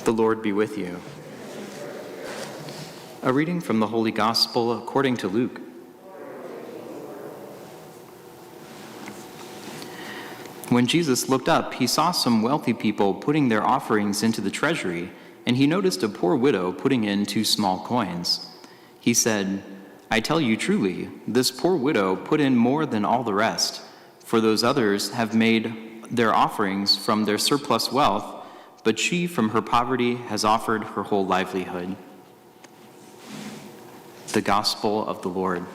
The Lord be with you. A reading from the Holy Gospel according to Luke. When Jesus looked up, he saw some wealthy people putting their offerings into the treasury, and he noticed a poor widow putting in 2 small coins. He said, "I tell you truly, this poor widow put in more than all the rest, for those others have made their offerings from their surplus wealth, but she from her poverty has offered her whole livelihood." The Gospel of the Lord.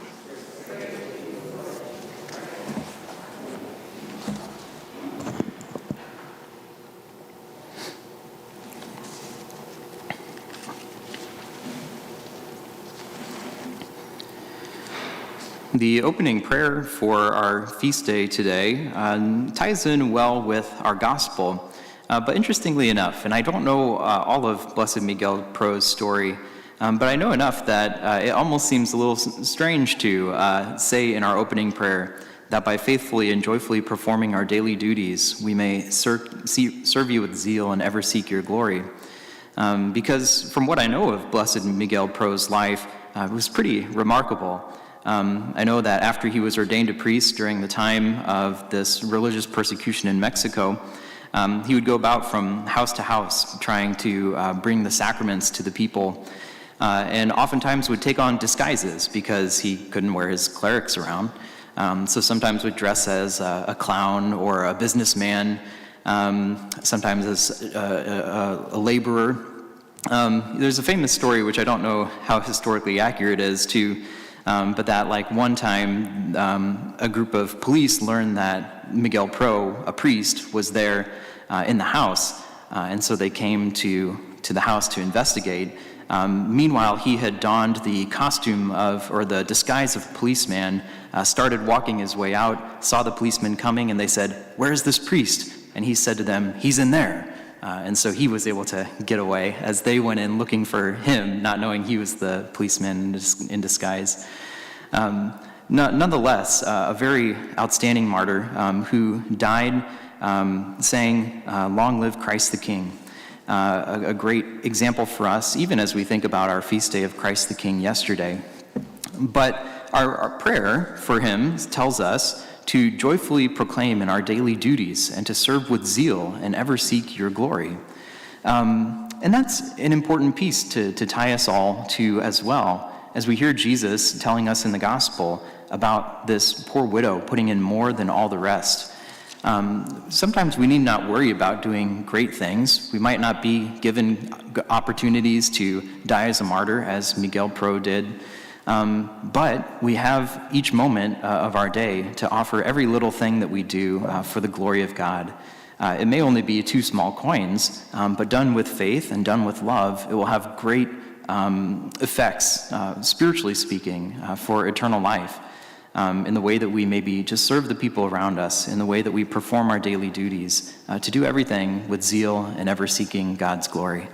The opening prayer for our feast day today ties in well with our gospel, but interestingly enough, and I don't know all of Blessed Miguel Pro's story, but I know enough that it almost seems a little strange to say in our opening prayer that by faithfully and joyfully performing our daily duties, we may serve you with zeal and ever seek your glory. Because from what I know of Blessed Miguel Pro's life, it was pretty remarkable. I know that after he was ordained a priest during the time of this religious persecution in Mexico, he would go about from house to house trying to bring the sacraments to the people, and oftentimes would take on disguises because he couldn't wear his clerics around. So sometimes would dress as a clown or a businessman, sometimes as a laborer. There's a famous story, which I don't know how historically accurate it is, but that like one time a group of police learned that Miguel Pro, a priest, was there in the house, and so they came to the house to investigate. Meanwhile, he had donned the costume or the disguise of a policeman, started walking his way out, saw the policeman coming, and they said, "Where's this priest?" And he said to them, "He's in there." And so he was able to get away as they went in looking for him, not knowing he was the policeman in disguise. Nonetheless, a very outstanding martyr who died saying, "Long live Christ the King." A great example for us, even as we think about our feast day of Christ the King yesterday. But our prayer for him tells us to joyfully proclaim in our daily duties and to serve with zeal and ever seek your glory. And that's an important piece to tie us all to as well, as we hear Jesus telling us in the gospel about this poor widow putting in more than all the rest. Sometimes we need not worry about doing great things. We might not be given opportunities to die as a martyr, as Miguel Pro did. But we have each moment of our day to offer every little thing that we do for the glory of God. It may only be 2 small coins, but done with faith and done with love, it will have great effects, spiritually speaking, for eternal life, in the way that we maybe just serve the people around us, in the way that we perform our daily duties, to do everything with zeal and ever seeking God's glory.